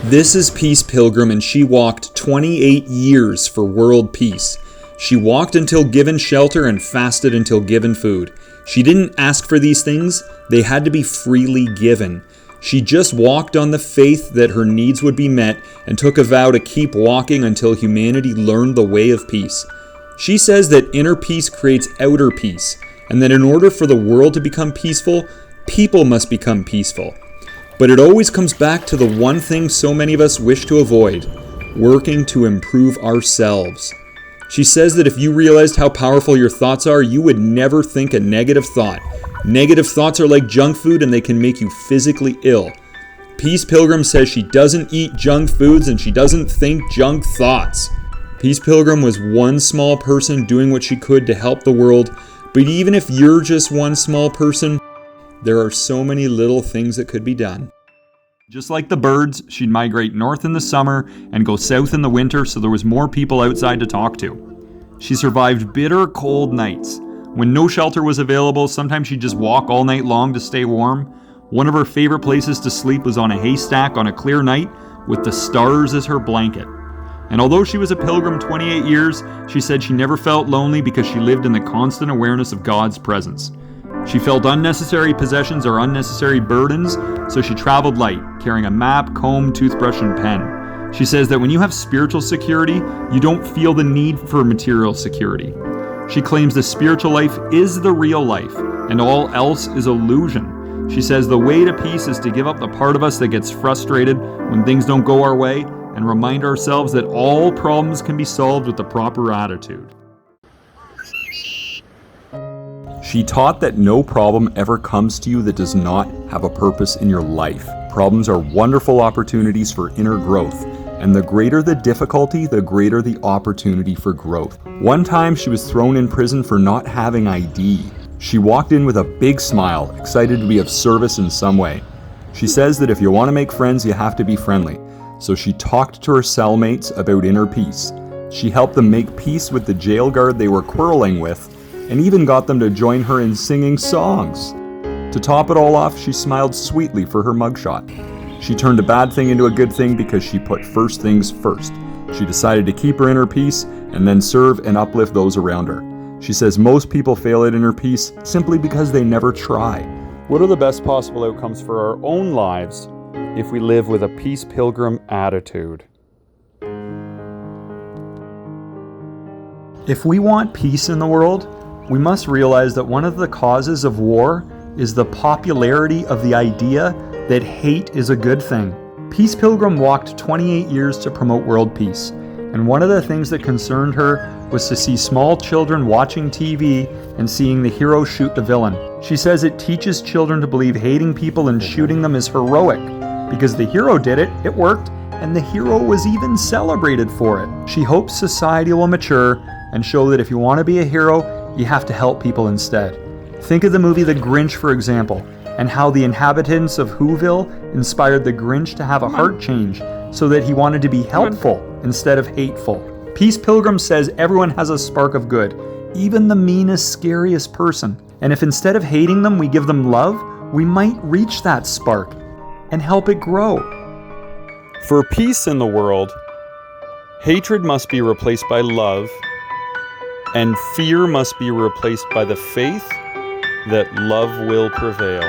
This is Peace Pilgrim, and she walked 28 years for world peace. She walked until given shelter and fasted until given food. She didn't ask for these things, they had to be freely given. She just walked on the faith that her needs would be met and took a vow to keep walking until humanity learned the way of peace. She says that inner peace creates outer peace, and that in order for the world to become peaceful, people must become peaceful. But it always comes back to the one thing so many of us wish to avoid: working to improve ourselves. She says that if you realized how powerful your thoughts are, you would never think a negative thought. Negative thoughts are like junk food and they can make you physically ill. Peace Pilgrim says she doesn't eat junk foods and she doesn't think junk thoughts. Peace Pilgrim was one small person doing what she could to help the world, but even if you're just one small person, there are so many little things that could be done. Just like the birds, she'd migrate north in the summer and go south in the winter so there was more people outside to talk to. She survived bitter cold nights. When no shelter was available, sometimes she'd just walk all night long to stay warm. One of her favorite places to sleep was on a haystack on a clear night with the stars as her blanket. And although she was a pilgrim 28 years, she said she never felt lonely because she lived in the constant awareness of God's presence. She felt unnecessary possessions or unnecessary burdens, so she traveled light, carrying a map, comb, toothbrush, and pen. She says that when you have spiritual security, you don't feel the need for material security. She claims the spiritual life is the real life, and all else is illusion. She says the way to peace is to give up the part of us that gets frustrated when things don't go our way, and remind ourselves that all problems can be solved with the proper attitude. She taught that no problem ever comes to you that does not have a purpose in your life. Problems are wonderful opportunities for inner growth, and the greater the difficulty, the greater the opportunity for growth. One time she was thrown in prison for not having ID. She walked in with a big smile, excited to be of service in some way. She says that if you want to make friends, you have to be friendly. So she talked to her cellmates about inner peace. She helped them make peace with the jail guard they were quarreling with, and even got them to join her in singing songs. To top it all off, she smiled sweetly for her mugshot. She turned a bad thing into a good thing because she put first things first. She decided to keep her inner peace and then serve and uplift those around her. She says most people fail at inner peace simply because they never try. What are the best possible outcomes for our own lives if we live with a Peace Pilgrim attitude? If we want peace in the world, we must realize that one of the causes of war is the popularity of the idea that hate is a good thing. Peace Pilgrim walked 28 years to promote world peace, and one of the things that concerned her was to see small children watching TV and seeing the hero shoot the villain. She says it teaches children to believe hating people and shooting them is heroic. Because the hero did it, it worked, and the hero was even celebrated for it. She hopes society will mature and show that if you want to be a hero, you have to help people instead. Think of the movie The Grinch, for example, and how the inhabitants of Whoville inspired the Grinch to have a heart change so that he wanted to be helpful instead of hateful. Peace Pilgrim says everyone has a spark of good, even the meanest, scariest person. And if instead of hating them, we give them love, we might reach that spark and help it grow. For peace in the world, hatred must be replaced by love, and fear must be replaced by the faith that love will prevail.